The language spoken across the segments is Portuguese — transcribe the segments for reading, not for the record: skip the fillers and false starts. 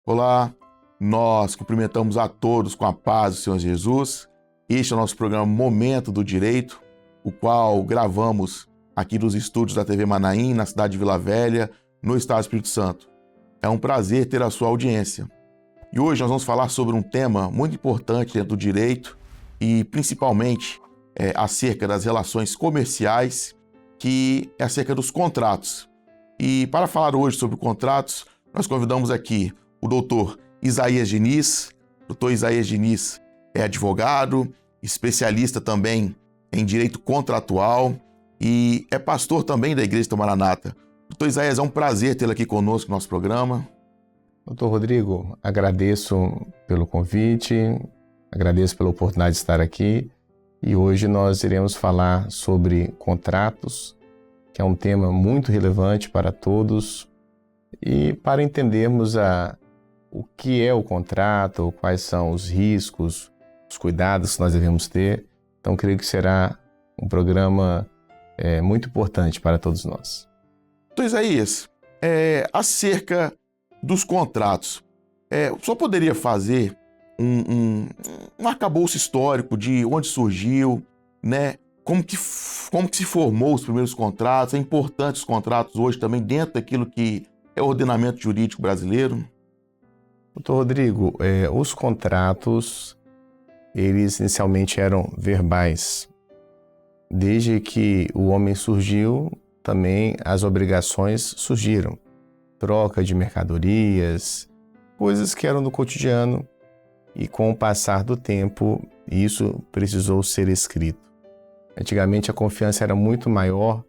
Olá, nós cumprimentamos a todos com a paz do Senhor Jesus. Este é o nosso programa Momento do Direito, o qual gravamos aqui nos estúdios da TV Manaim, na cidade de Vila Velha, no estado do Espírito Santo. É um prazer ter a sua audiência. E hoje nós vamos falar sobre um tema muito importante dentro do direito e principalmente acerca das relações comerciais, que é acerca dos contratos. E para falar hoje sobre contratos, nós convidamos aqui o doutor Isaías Diniz. Doutor Isaías Diniz é advogado, especialista também em direito contratual e é pastor também da Igreja do Maranata. Doutor Isaías, é um prazer tê-lo aqui conosco no nosso programa. Doutor Rodrigo, agradeço pelo convite, agradeço pela oportunidade de estar aqui e hoje nós iremos falar sobre contratos, que é um tema muito relevante para todos e para entendermos o que é o contrato, quais são os riscos, os cuidados que nós devemos ter. Então, creio que será um programa muito importante para todos nós. Doutor Isaías, acerca dos contratos, o senhor poderia fazer um arcabouço histórico de onde surgiu, né? Como que se formou os primeiros contratos, é importante os contratos hoje também dentro daquilo que é o ordenamento jurídico brasileiro? Doutor Rodrigo, os contratos, eles inicialmente eram verbais. Desde que o homem surgiu, também as obrigações surgiram. Troca de mercadorias, coisas que eram do cotidiano e com o passar do tempo, isso precisou ser escrito. Antigamente a confiança era muito maior,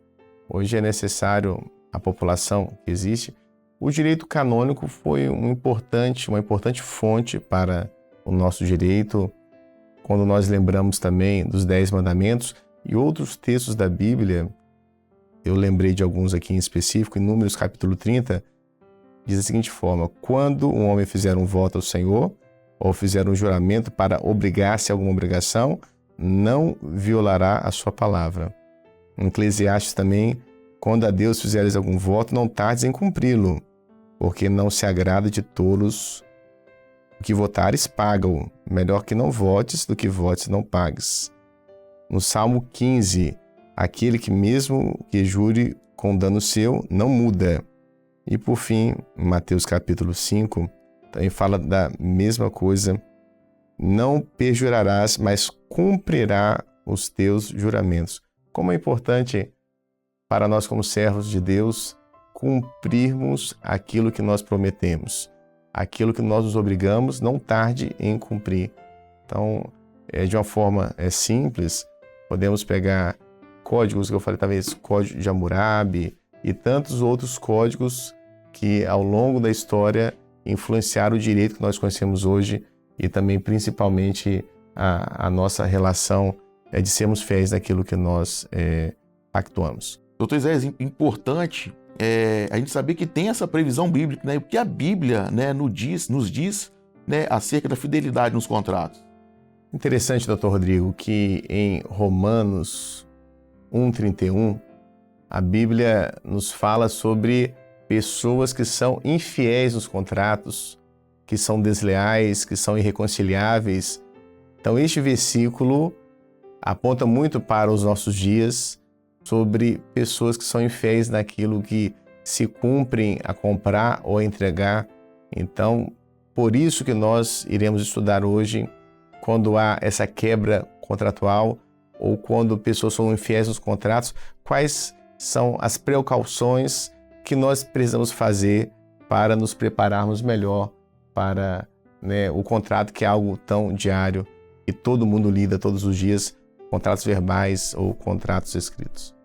hoje é necessário a população que existe. O direito canônico foi uma importante fonte para o nosso direito, quando nós lembramos também dos 10 mandamentos e outros textos da Bíblia. Eu lembrei de alguns aqui em específico, em Números capítulo 30, diz da seguinte forma: quando um homem fizer um voto ao Senhor, ou fizer um juramento para obrigar-se a alguma obrigação, não violará a sua palavra. Em Eclesiastes também, quando a Deus fizeres algum voto, não tardes em cumpri-lo, porque não se agrada de tolos. O que votares, paga-o. Melhor que não votes do que votes e não pagues. No Salmo 15, aquele que mesmo que jure com dano seu, não muda. E por fim, Mateus capítulo 5, também fala da mesma coisa. Não perjurarás, mas cumprirá os teus juramentos. Como é importante para nós como servos de Deus cumprirmos aquilo que nós prometemos. Aquilo que nós nos obrigamos, não tarde em cumprir. Então, de uma forma simples, podemos pegar códigos que eu falei, talvez Código de Hammurabi e tantos outros códigos que ao longo da história influenciaram o direito que nós conhecemos hoje e também principalmente a nossa relação de sermos fiéis naquilo que nós pactuamos. Doutor Isaías, importante a gente saber que tem essa previsão bíblica, né? O que a Bíblia, né, nos diz, né, acerca da fidelidade nos contratos. Interessante, doutor Rodrigo, que em Romanos 1:31, a Bíblia nos fala sobre pessoas que são infiéis nos contratos, que são desleais, que são irreconciliáveis. Então, este versículo aponta muito para os nossos dias sobre pessoas que são infiéis naquilo que se cumprem a comprar ou a entregar. Então, por isso que nós iremos estudar hoje, quando há essa quebra contratual ou quando pessoas são infiéis nos contratos, quais são as precauções que nós precisamos fazer para nos prepararmos melhor para o contrato, que é algo tão diário e todo mundo lida todos os dias, contratos verbais ou contratos escritos.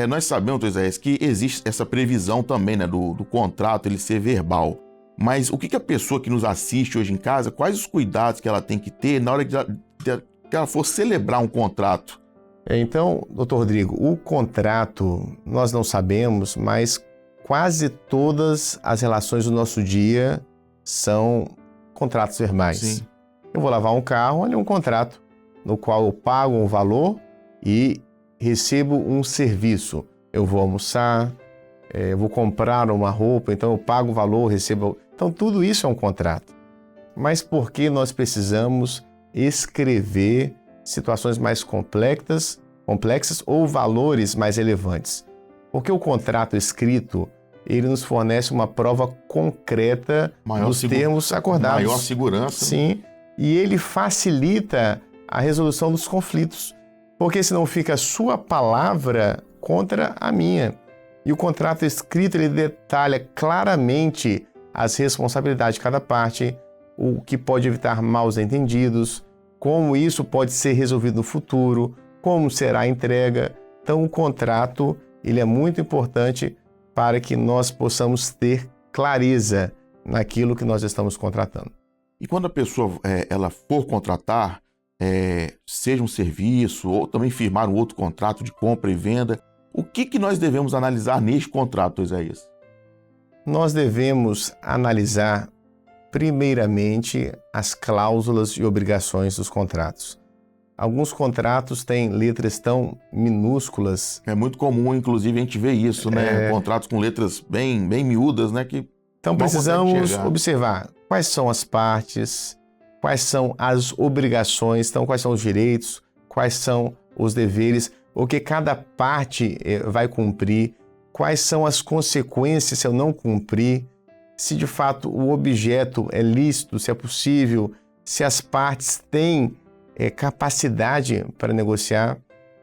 Nós sabemos, doutor Isaías, que existe essa previsão também, né, do contrato ele ser verbal. Mas o que a pessoa que nos assiste hoje em casa, quais os cuidados que ela tem que ter na hora que ela for celebrar um contrato? Então, doutor Rodrigo, o contrato nós não sabemos, mas quase todas as relações do nosso dia são contratos verbais. Sim. Eu vou lavar um carro, olha um contrato, no qual eu pago um valor e recebo um serviço. Eu vou almoçar, eu vou comprar uma roupa, então eu pago um valor, recebo. Então, tudo isso é um contrato. Mas por que nós precisamos escrever situações mais complexas ou valores mais relevantes? Porque o contrato escrito, ele nos fornece uma prova concreta dos termos acordados. Maior segurança. Sim, e ele facilita a resolução dos conflitos, porque senão fica a sua palavra contra a minha. E o contrato escrito, ele detalha claramente as responsabilidades de cada parte, o que pode evitar maus entendidos, como isso pode ser resolvido no futuro, como será a entrega. Então, o contrato, ele é muito importante para que nós possamos ter clareza naquilo que nós estamos contratando. E quando a pessoa ela for contratar, seja um serviço ou também firmar um outro contrato de compra e venda, o que nós devemos analisar neste contrato, Isaías? Nós devemos analisar, primeiramente, as cláusulas e obrigações dos contratos. Alguns contratos têm letras tão minúsculas. É muito comum, inclusive, a gente ver isso, né? Contratos com letras bem miúdas, né? Então precisamos observar quais são as partes, quais são as obrigações, então quais são os direitos, quais são os deveres, o que cada parte vai cumprir, quais são as consequências se eu não cumprir, se de fato o objeto é lícito, se é possível, se as partes têm capacidade para negociar.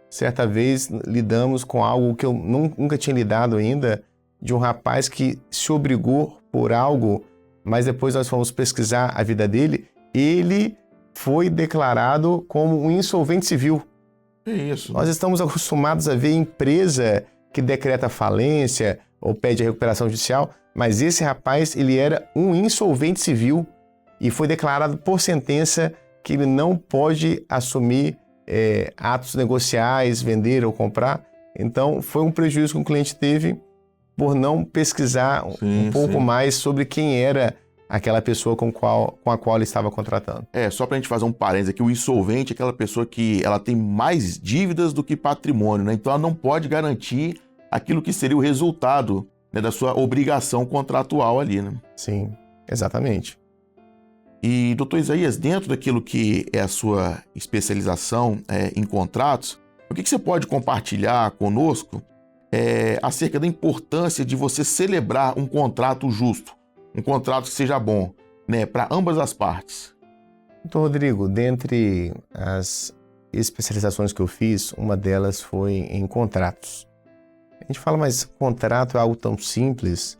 Certa vez lidamos com algo que eu nunca tinha lidado ainda, de um rapaz que se obrigou por algo, mas depois nós fomos pesquisar a vida dele, ele foi declarado como um insolvente civil. É isso. Nós estamos acostumados a ver empresa que decreta falência ou pede a recuperação judicial, mas esse rapaz, ele era um insolvente civil e foi declarado por sentença que ele não pode assumir atos negociais, vender ou comprar. Então, foi um prejuízo que o cliente teve por não pesquisar um pouco mais sobre quem era aquela pessoa com a qual ele estava contratando. Só para a gente fazer um parênteses aqui, o insolvente é aquela pessoa que ela tem mais dívidas do que patrimônio, né? Então ela não pode garantir aquilo que seria o resultado, né, da sua obrigação contratual ali, né? Sim, exatamente. E, doutor Isaías, dentro daquilo que é a sua especialização em contratos, o que você pode compartilhar conosco acerca da importância de você celebrar um contrato justo, um contrato que seja bom, né, para ambas as partes? Então, Rodrigo, dentre as especializações que eu fiz, uma delas foi em contratos. A gente fala, mas contrato é algo tão simples?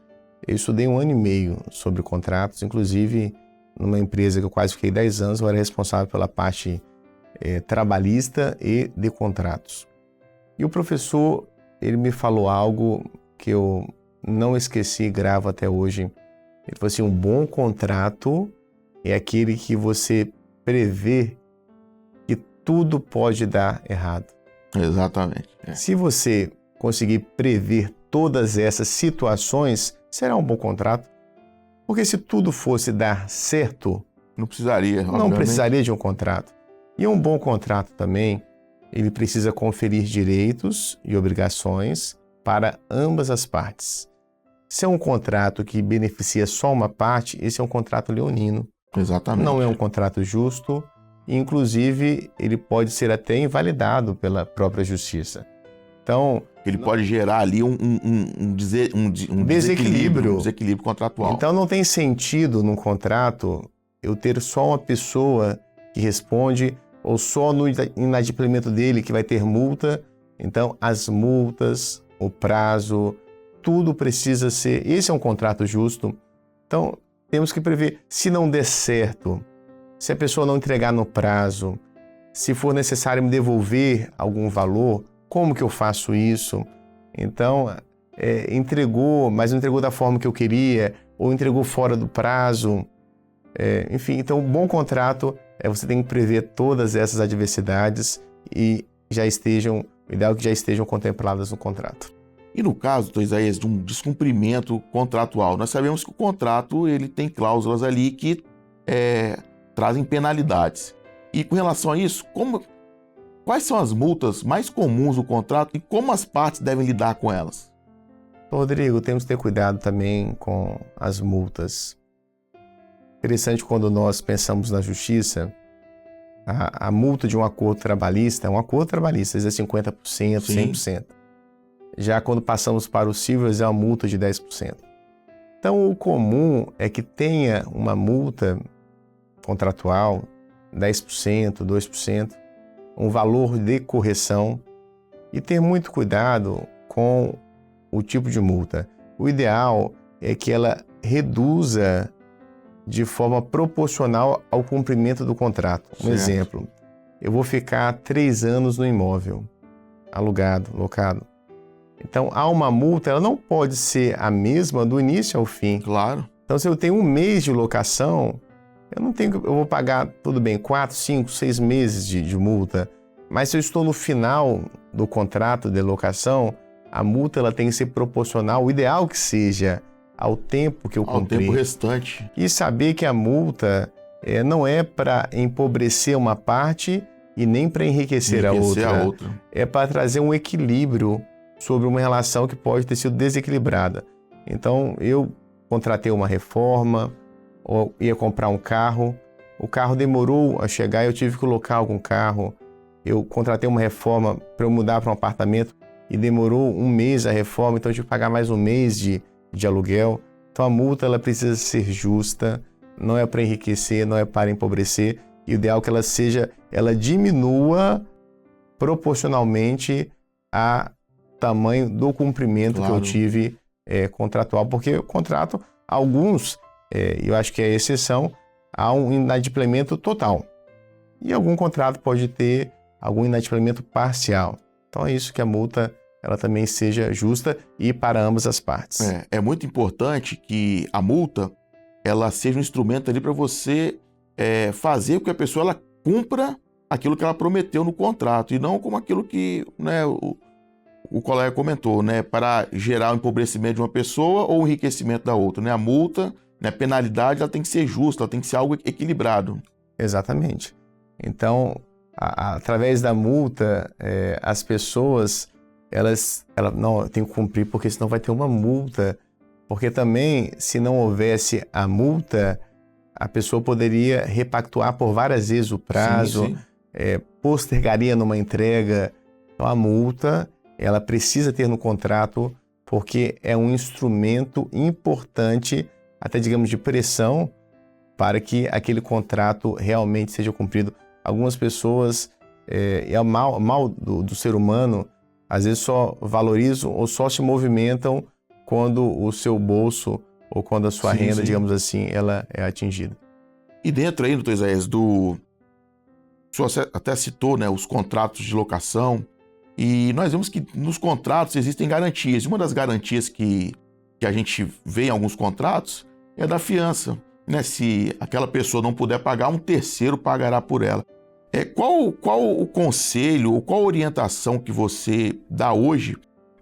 Eu estudei 1 ano e meio sobre contratos, inclusive numa empresa que eu quase fiquei 10 anos, eu era responsável pela parte trabalhista e de contratos. E o professor, ele me falou algo que eu não esqueci e gravo até hoje. Ele falou assim, um bom contrato é aquele que você prevê que tudo pode dar errado. Exatamente. Se você conseguir prever todas essas situações, será um bom contrato. Porque se tudo fosse dar certo, não precisaria de um contrato. E um bom contrato também, ele precisa conferir direitos e obrigações para ambas as partes. Se é um contrato que beneficia só uma parte, esse é um contrato leonino. Exatamente. Não é um contrato justo e, inclusive, ele pode ser até invalidado pela própria justiça. Então, ele pode gerar ali um desequilíbrio contratual. Então, não tem sentido num contrato eu ter só uma pessoa que responde ou só no inadimplemento dele que vai ter multa. Então, as multas, o prazo, tudo precisa ser... Esse é um contrato justo. Então, temos que prever. Se não der certo, se a pessoa não entregar no prazo, se for necessário me devolver algum valor, como que eu faço isso? Então, entregou, mas não entregou da forma que eu queria, ou entregou fora do prazo. Enfim, então, um bom contrato você tem que prever todas essas adversidades e o ideal é que já estejam contempladas no contrato. E no caso, doutor Isaías, de um descumprimento contratual, nós sabemos que o contrato ele tem cláusulas ali que trazem penalidades. E com relação a isso, quais são as multas mais comuns do contrato e como as partes devem lidar com elas? Rodrigo, temos que ter cuidado também com as multas. Interessante quando nós pensamos na justiça, a multa de um acordo trabalhista, às vezes é 50%, Sim. 100%. Já quando passamos para o civil, é uma multa de 10%. Então, o comum é que tenha uma multa contratual, 10%, 2%, um valor de correção, e ter muito cuidado com o tipo de multa. O ideal é que ela reduza de forma proporcional ao cumprimento do contrato. Um exemplo, eu vou ficar 3 anos no imóvel, alugado, locado. Então, há uma multa, ela não pode ser a mesma do início ao fim. Claro. Então, se eu tenho 1 mês de locação, eu vou pagar, tudo bem, 4, 5, 6 meses de multa. Mas se eu estou no final do contrato de locação, a multa ela tem que ser proporcional, o ideal que seja ao tempo que eu cumpri. Ao tempo restante. E saber que a multa não é para empobrecer uma parte e nem para enriquecer a outra. É para trazer um equilíbrio sobre uma relação que pode ter sido desequilibrada. Então, eu contratei uma reforma, ou ia comprar um carro, o carro demorou a chegar e eu tive que colocar algum carro. Eu contratei uma reforma para eu mudar para um apartamento e demorou 1 mês a reforma, então eu tive que pagar mais 1 mês de aluguel. Então a multa ela precisa ser justa, não é para enriquecer, não é para empobrecer. E o ideal é que ela diminua proporcionalmente ao tamanho do cumprimento que eu tive contratual, porque o contrato, alguns, eu acho que é exceção, há um inadimplemento total. E algum contrato pode ter algum inadimplemento parcial. Então é isso que a multa ela também seja justa e para ambas as partes. É muito importante que a multa ela seja um instrumento ali para você fazer com que a pessoa ela cumpra aquilo que ela prometeu no contrato e não como aquilo que, né, o colega comentou, né, para gerar o empobrecimento de uma pessoa ou o enriquecimento da outra. Né? A multa, né, a penalidade, ela tem que ser justa, ela tem que ser algo equilibrado. Exatamente. Então, através da multa, as pessoas elas não têm que cumprir, porque senão vai ter uma multa. Porque também, se não houvesse a multa, a pessoa poderia repactuar por várias vezes o prazo, sim. Postergaria numa entrega. Então, a multa, ela precisa ter no contrato, porque é um instrumento importante, até digamos de pressão, para que aquele contrato realmente seja cumprido. Algumas pessoas, é o mal do ser humano, às vezes só valorizam ou só se movimentam quando o seu bolso ou quando a sua renda, digamos assim, ela é atingida. E dentro aí, doutor Isaías, o senhor até citou, né, os contratos de locação, e nós vemos que nos contratos existem garantias. E uma das garantias que a gente vê em alguns contratos é da fiança. Né? Se aquela pessoa não puder pagar, um terceiro pagará por ela. Qual o conselho ou qual a orientação que você dá hoje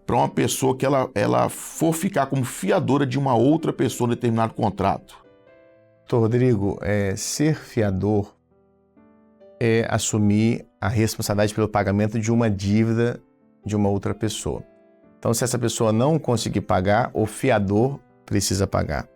para uma pessoa que ela for ficar como fiadora de uma outra pessoa em determinado contrato? Doutor Rodrigo, ser fiador é assumir a responsabilidade pelo pagamento de uma dívida de uma outra pessoa. Então, se essa pessoa não conseguir pagar, o fiador precisa pagar.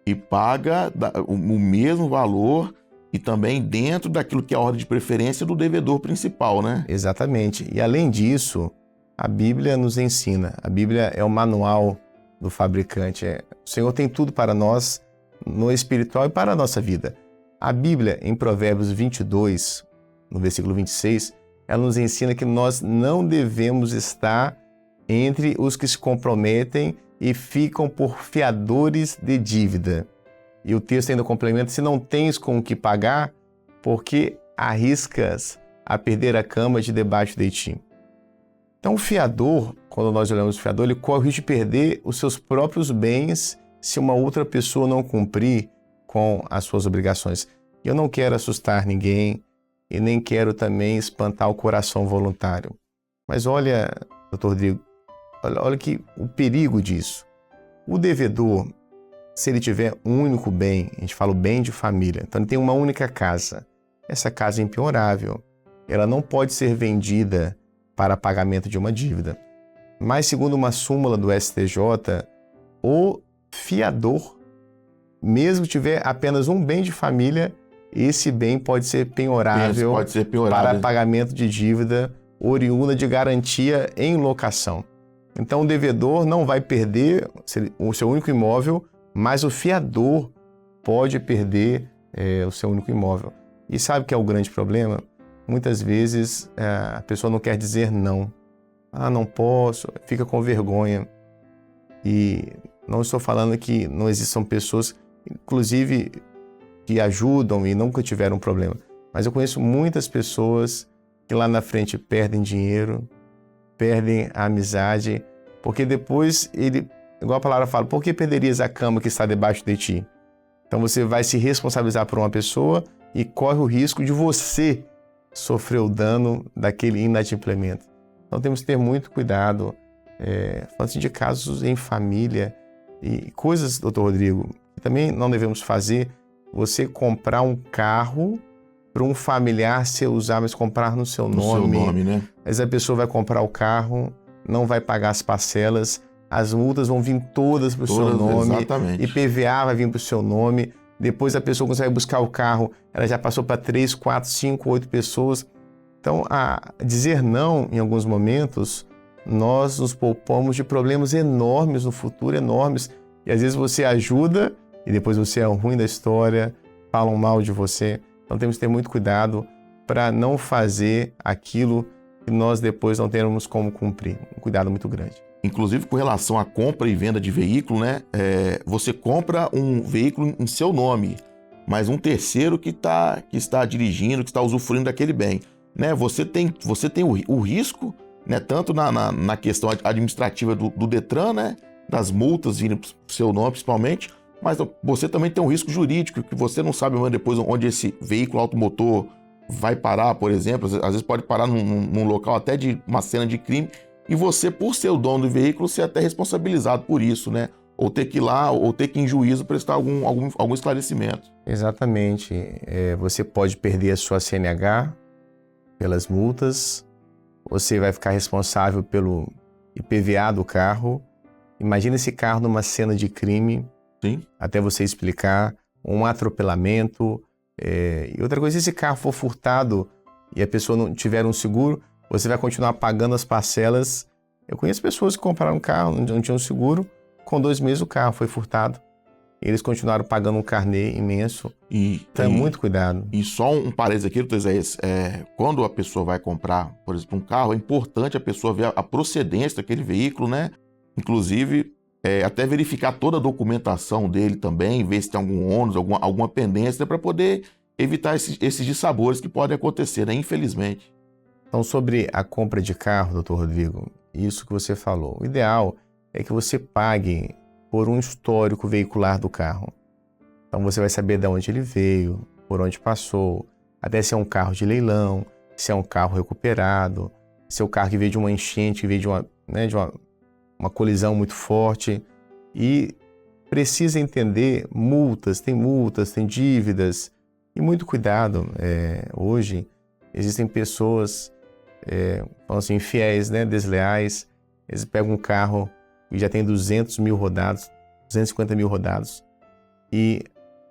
E paga o mesmo valor e também dentro daquilo que é a ordem de preferência do devedor principal, né? Exatamente. E além disso, a Bíblia nos ensina. A Bíblia é o manual do fabricante. O Senhor tem tudo para nós no espiritual e para a nossa vida. A Bíblia, em Provérbios 22, no versículo 26, ela nos ensina que nós não devemos estar entre os que se comprometem e ficam por fiadores de dívida. E o texto ainda complementa: se não tens com o que pagar, porque arriscas a perder a cama de debaixo de ti. Então o fiador, quando nós olhamos o fiador, ele corre o risco de perder os seus próprios bens se uma outra pessoa não cumprir com as suas obrigações. Eu não quero assustar ninguém e nem quero também espantar o coração voluntário. Mas olha, doutor Rodrigo, olha que o perigo disso. O devedor, se ele tiver um único bem, a gente fala o bem de família, então ele tem uma única casa. Essa casa é impenhorável. Ela não pode ser vendida para pagamento de uma dívida. Mas, segundo uma súmula do STJ, o fiador mesmo que tiver apenas um bem de família, esse bem pode ser penhorável, para pagamento de dívida oriunda de garantia em locação. Então, o devedor não vai perder o seu único imóvel, mas o fiador pode perder o seu único imóvel. E sabe o que é o grande problema? Muitas vezes a pessoa não quer dizer não. Não posso, fica com vergonha. E não estou falando que não existam pessoas, inclusive, que ajudam e nunca tiveram problema. Mas eu conheço muitas pessoas que lá na frente perdem dinheiro, perdem a amizade, porque depois igual a palavra fala, por que perderias a cama que está debaixo de ti? Então você vai se responsabilizar por uma pessoa e corre o risco de você sofrer o dano daquele inadimplemento. Então temos que ter muito cuidado, falando de casos em família e coisas, doutor Rodrigo, que também não devemos fazer, você comprar um carro para um familiar seu usar, mas comprar no seu nome. No seu nome, né? Mas a pessoa vai comprar o carro, não vai pagar as parcelas, as multas vão vir todas para o seu nome, exatamente. IPVA vai vir para o seu nome, depois a pessoa consegue buscar o carro, ela já passou para 3, 4, 5, 8 pessoas. Então, a dizer não em alguns momentos, nós nos poupamos de problemas enormes no futuro, enormes. E às vezes você ajuda e depois você é o ruim da história, falam mal de você. Então temos que ter muito cuidado para não fazer aquilo que nós depois não teremos como cumprir. Um cuidado muito grande. Inclusive com relação à compra e venda de veículo, né? Você compra um veículo em seu nome, mas um terceiro que está dirigindo, que está usufruindo daquele bem. Né? Você tem o risco, né? Tanto na questão administrativa do Detran, né? Das multas virem para o seu nome principalmente, mas você também tem um risco jurídico, que você não sabe depois onde esse veículo automotor vai parar, por exemplo. Às vezes pode parar num local até de uma cena de crime, e você, por ser o dono do veículo, ser até responsabilizado por isso, né? Ou ter que ir lá, ou ter que ir em juízo prestar algum esclarecimento. Exatamente. Você pode perder a sua CNH pelas multas, você vai ficar responsável pelo IPVA do carro. Imagina esse carro numa cena de crime, sim, até você explicar, um atropelamento. E outra coisa, se esse carro for furtado e a pessoa não tiver um seguro, você vai continuar pagando as parcelas. Eu conheço pessoas que compraram um carro, não tinham seguro, com 2 meses o carro foi furtado. Eles continuaram pagando um carnê imenso. Então, muito cuidado. E só um parênteses aqui, doutor Isaías, quando a pessoa vai comprar, por exemplo, um carro, é importante a pessoa ver a procedência daquele veículo, né? Inclusive, até verificar toda a documentação dele também, ver se tem algum ônus, alguma pendência, para poder evitar esses dissabores que podem acontecer, né? Infelizmente. Então, sobre a compra de carro, doutor Rodrigo, isso que você falou, o ideal é que você pague por um histórico veicular do carro. Então você vai saber de onde ele veio, por onde passou, até se é um carro de leilão, se é um carro recuperado, se é um carro que veio de uma enchente, que veio de uma colisão muito forte. E precisa entender multas, tem dívidas. E muito cuidado. Hoje existem pessoas, vamos assim, infiéis, né, desleais. Eles pegam um carro e já tem 200 mil rodados, 250 mil rodados, e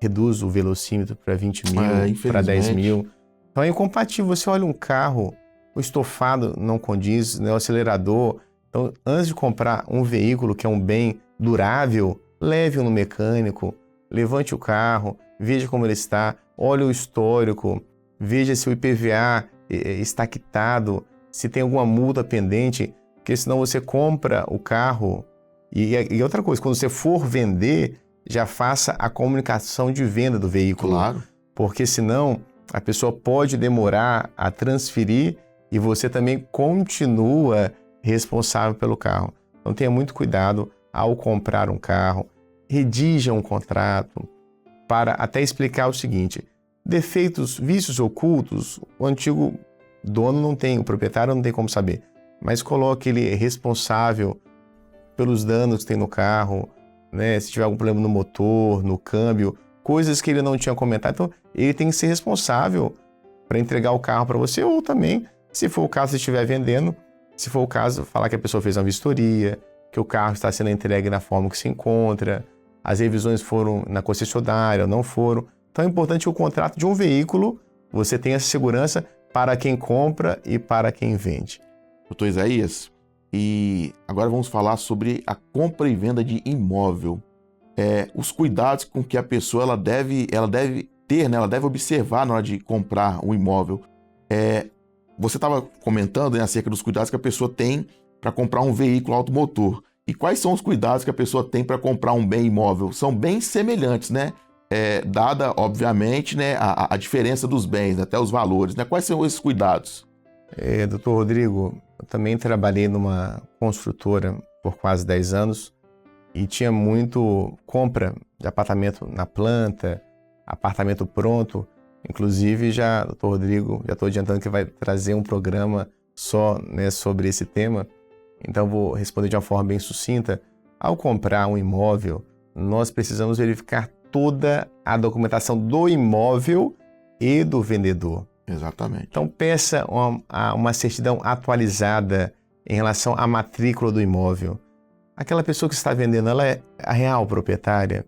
reduz o velocímetro para 20 mil, para 10 mil. Então é incompatível. Você olha um carro, o estofado não condiz, né, o acelerador. Então, antes de comprar um veículo que é um bem durável, leve-o no mecânico, levante o carro, veja como ele está, olhe o histórico, veja se o IPVA está quitado, se tem alguma multa pendente, porque senão você compra o carro. E outra coisa, quando você for vender, já faça a comunicação de venda do veículo. Claro. Porque senão a pessoa pode demorar a transferir e você também continua responsável pelo carro. Então tenha muito cuidado ao comprar um carro, redija um contrato para até explicar o seguinte: defeitos, vícios ocultos, o antigo dono não tem, o proprietário não tem como saber, mas coloque ele responsável pelos danos que tem no carro, né? Se tiver algum problema no motor, no câmbio, coisas que ele não tinha comentado. Então, ele tem que ser responsável para entregar o carro para você, ou também, se for o caso, se estiver vendendo, se for o caso, falar que a pessoa fez uma vistoria, que o carro está sendo entregue na forma que se encontra. as revisões foram na concessionária ou não foram. Então é importante que o contrato de um veículo você tenha essa segurança para quem compra e para quem vende. Doutor Isaías, e agora vamos falar sobre a compra e venda de imóvel. Os cuidados com que a pessoa ela deve ter, né? Ela deve observar na hora de comprar um imóvel. Você estava comentando, né, acerca dos cuidados que a pessoa tem para comprar um veículo automotor. E quais são os cuidados que a pessoa tem para comprar um bem imóvel? São bem semelhantes, né? Dada, obviamente, né, a diferença dos bens, até os valores, né? Quais são esses cuidados? Doutor Rodrigo, eu também trabalhei numa construtora por quase 10 anos e tinha muito compra de apartamento na planta, apartamento pronto. Inclusive, doutor Rodrigo, já estou adiantando que vai trazer um programa só, né, sobre esse tema. Então, vou responder de uma forma bem sucinta. Ao comprar um imóvel, nós precisamos verificar toda a documentação do imóvel e do vendedor. Exatamente. Então, peça uma certidão atualizada em relação à matrícula do imóvel. Aquela pessoa que está vendendo, ela é a real proprietária?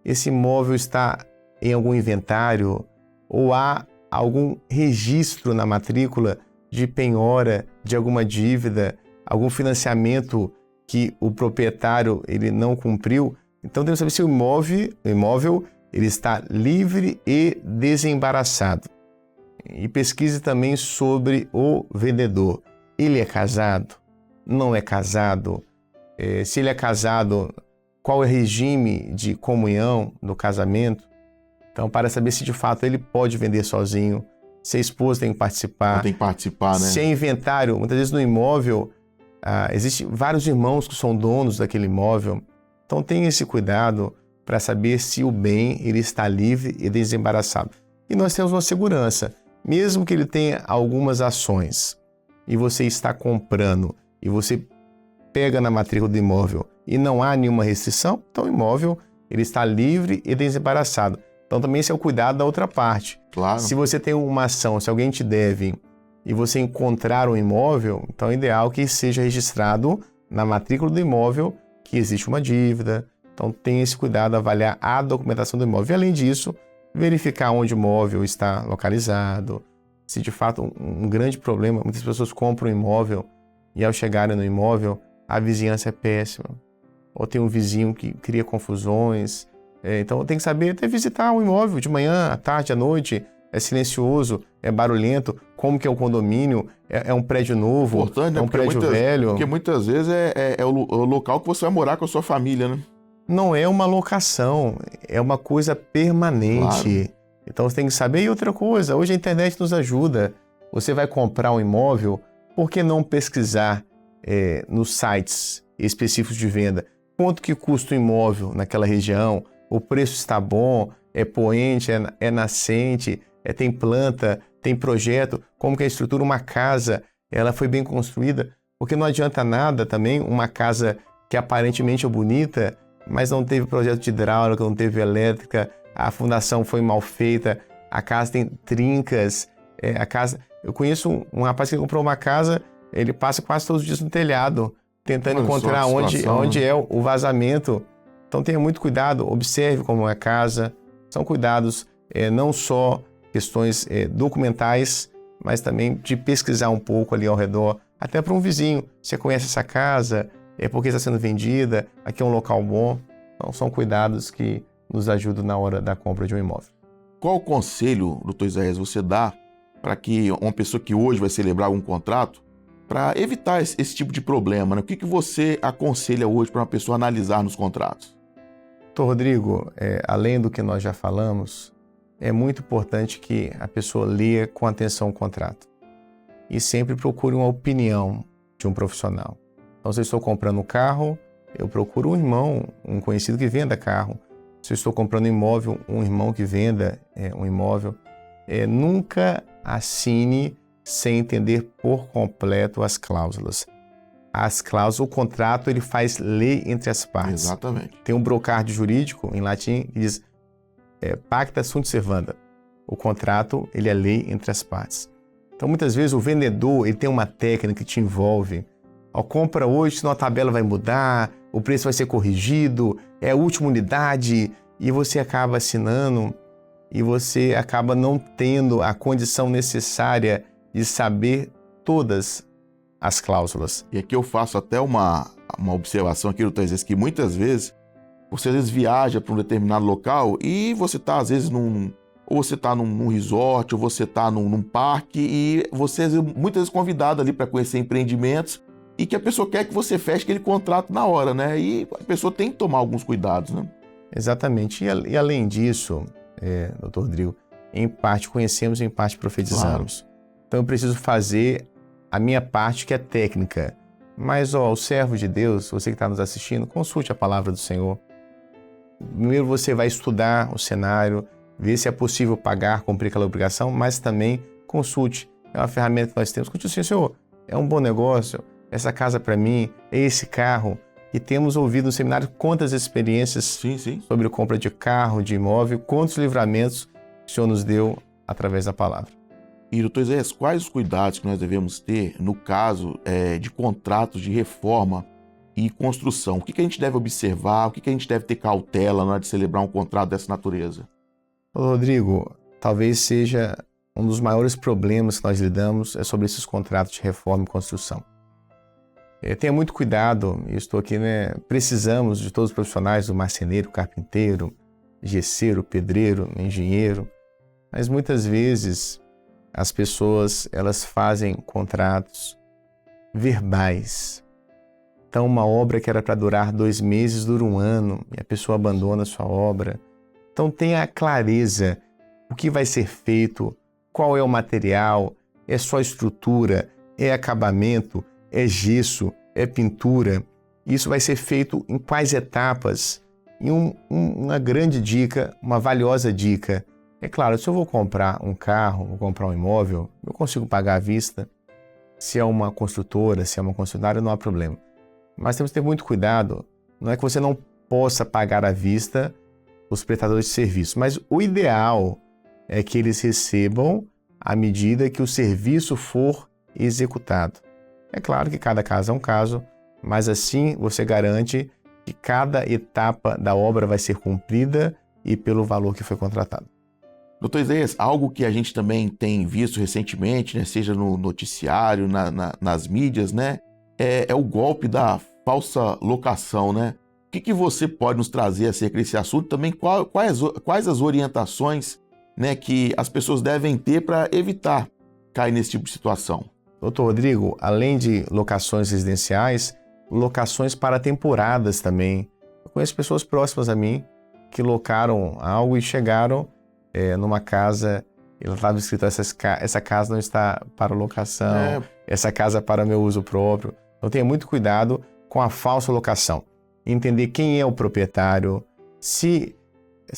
Esse imóvel está em algum inventário ou há algum registro na matrícula de penhora, de alguma dívida, algum financiamento que o proprietário ele não cumpriu? Então, temos que saber se o imóvel ele está livre e desembaraçado. E pesquise também sobre o vendedor. Ele é casado? Não é casado? Se ele é casado, qual é o regime de comunhão do casamento? Então, para saber se de fato ele pode vender sozinho, se a esposa tem que participar. Tem que participar, né? Se é inventário, muitas vezes no imóvel, existem vários irmãos que são donos daquele imóvel. Então, tenha esse cuidado para saber se o bem ele está livre e desembaraçado. E nós temos uma segurança. Mesmo que ele tenha algumas ações e você está comprando e você pega na matrícula do imóvel e não há nenhuma restrição, então o imóvel ele está livre e desembaraçado. Então também esse é o cuidado da outra parte. Claro. Se você tem uma ação, se alguém te deve e você encontrar um imóvel, então é ideal que seja registrado na matrícula do imóvel que existe uma dívida. Então tenha esse cuidado, avaliar a documentação do imóvel. E além disso, verificar onde o imóvel está localizado. Se de fato um grande problema, muitas pessoas compram um imóvel e ao chegarem no imóvel, a vizinhança é péssima. Ou tem um vizinho que cria confusões. Então tem que saber até visitar o imóvel de manhã, à tarde, à noite. É silencioso, é barulhento, como que é o condomínio, é um prédio novo, importante, né? É um prédio velho. Porque muitas vezes é o local que você vai morar com a sua família, né? Não é uma locação, é uma coisa permanente. Claro. Então você tem que saber. E outra coisa, hoje a internet nos ajuda. Você vai comprar um imóvel, por que não pesquisar nos sites específicos de venda? Quanto que custa o imóvel naquela região? O preço está bom? É poente? É nascente? Tem planta? Tem projeto? Como que é a estrutura? Uma casa, ela foi bem construída? Porque não adianta nada também uma casa que aparentemente é bonita, mas não teve projeto de hidráulica, não teve elétrica, a fundação foi mal feita, a casa tem trincas, Eu conheço um rapaz que comprou uma casa, ele passa quase todos os dias no telhado, tentando encontrar onde é o vazamento. Então tenha muito cuidado, observe como é a casa. São cuidados não só questões documentais, mas também de pesquisar um pouco ali ao redor, até para um vizinho. Você conhece essa casa? Porque está sendo vendida? Aqui é um local bom? Então são cuidados que nos ajudam na hora da compra de um imóvel. Qual o conselho, doutor Isaías, você dá para que uma pessoa que hoje vai celebrar um contrato, para evitar esse tipo de problema, né? O que você aconselha hoje para uma pessoa analisar nos contratos? Doutor Rodrigo, além do que nós já falamos, é muito importante que a pessoa leia com atenção o contrato e sempre procure uma opinião de um profissional. Então, se eu estou comprando um carro, eu procuro um irmão, um conhecido que venda carro. Se eu estou comprando imóvel, um irmão que venda um imóvel. Nunca assine sem entender por completo as cláusulas. As cláusulas, o contrato, ele faz lei entre as partes. Exatamente. Tem um brocádio jurídico, em latim, que diz pacta sunt servanda. O contrato, ele é lei entre as partes. Então, muitas vezes, o vendedor ele tem uma técnica que te envolve Ó, compra hoje, senão a tabela vai mudar, o preço vai ser corrigido, é a última unidade, e você acaba assinando e você acaba não tendo a condição necessária de saber todas as cláusulas. E aqui eu faço até uma observação aqui, doutor Isaías, que muitas vezes você às vezes viaja para um determinado local e você está às vezes ou você está num resort, ou você está num parque, e você muitas vezes convidado ali para conhecer empreendimentos, e que a pessoa quer que você feche aquele contrato na hora, né? E a pessoa tem que tomar alguns cuidados, né? Exatamente. E além disso, doutor Rodrigo, em parte conhecemos, em parte profetizamos. Claro. Então eu preciso fazer a minha parte, que é técnica. Mas, o servo de Deus, você que está nos assistindo, consulte a palavra do Senhor. Primeiro você vai estudar o cenário, ver se é possível pagar, cumprir aquela obrigação, mas também consulte. É uma ferramenta que nós temos. Consulte assim, Senhor, é um bom negócio, essa casa para mim, é esse carro. E temos ouvido no seminário quantas experiências sobre compra de carro, de imóvel, quantos livramentos que o Senhor nos deu através da palavra. E, doutor Isaías, quais os cuidados que nós devemos ter no caso de contratos de reforma e construção? O que a gente deve observar? O que a gente deve ter cautela na hora de celebrar um contrato dessa natureza? Rodrigo, talvez seja um dos maiores problemas que nós lidamos sobre esses contratos de reforma e construção. Tenha muito cuidado, eu estou aqui, precisamos de todos os profissionais, do marceneiro, carpinteiro, gesseiro, pedreiro, engenheiro, mas muitas vezes as pessoas, elas fazem contratos verbais. Então, uma obra que era para durar 2 meses, dura 1 ano, e a pessoa abandona a sua obra. Então, tenha clareza o que vai ser feito, qual é o material, é só estrutura, é acabamento, é gesso, é pintura. Isso vai ser feito em quais etapas? E uma grande dica, uma valiosa dica. É claro, se eu vou comprar um carro, vou comprar um imóvel, eu consigo pagar à vista. Se é uma construtora, se é uma concessionária, não há problema. Mas temos que ter muito cuidado. Não é que você não possa pagar à vista os prestadores de serviço, mas o ideal é que eles recebam à medida que o serviço for executado. É claro que cada caso é um caso, mas assim você garante que cada etapa da obra vai ser cumprida e pelo valor que foi contratado. Doutor Isaías, algo que a gente também tem visto recentemente, né, seja no noticiário, nas mídias, né, é o golpe da falsa locação, né? O que você pode nos trazer acerca desse assunto? Também quais as orientações, né, que as pessoas devem ter para evitar cair nesse tipo de situação? Doutor Rodrigo, além de locações residenciais, locações para temporadas também. Eu conheço pessoas próximas a mim que locaram algo e chegaram numa casa, ele estava escrito, essa casa não está para locação, essa casa é para meu uso próprio. Então tenha muito cuidado com a falsa locação. Entender quem é o proprietário, se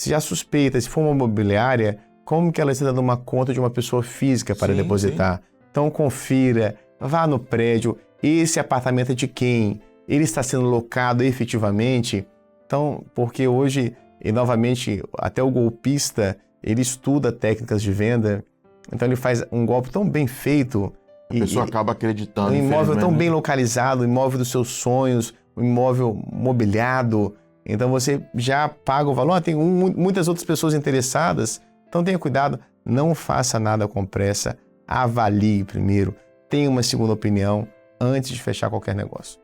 já suspeita, se for uma imobiliária, como que ela está dando uma conta de uma pessoa física para depositar. Sim. Então confira, vá no prédio, esse apartamento é de quem? Ele está sendo locado efetivamente? Então, porque hoje, e novamente, até o golpista, ele estuda técnicas de venda, então ele faz um golpe tão bem feito. A pessoa acaba acreditando. Um imóvel tão bem localizado, o imóvel dos seus sonhos, um imóvel mobiliado, então você já paga o valor. Tem muitas outras pessoas interessadas, então tenha cuidado, não faça nada com pressa, avalie primeiro, tenha uma segunda opinião antes de fechar qualquer negócio.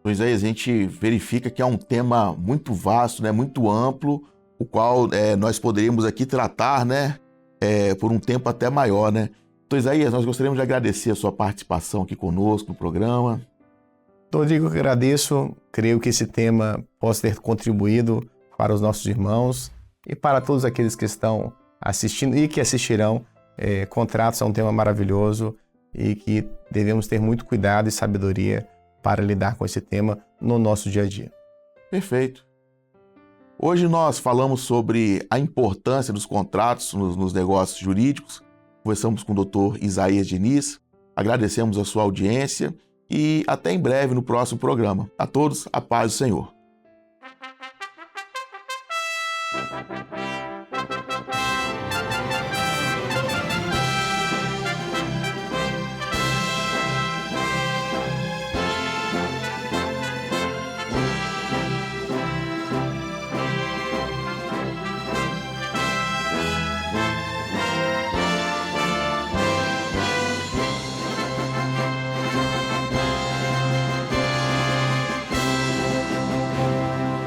Pois é, a gente verifica que é um tema muito vasto, né, muito amplo, o qual nós poderíamos aqui tratar, né, por um tempo até maior, né? Então, Isaías, nós gostaríamos de agradecer a sua participação aqui conosco no programa. Rodrigo, eu agradeço, creio que esse tema possa ter contribuído para os nossos irmãos e para todos aqueles que estão assistindo e que assistirão. Contratos é um tema maravilhoso e que devemos ter muito cuidado e sabedoria para lidar com esse tema no nosso dia a dia. Perfeito. Hoje nós falamos sobre a importância dos contratos nos negócios jurídicos. Conversamos com o Dr. Isaías Diniz, agradecemos a sua audiência e até em breve no próximo programa. A todos, a paz do Senhor.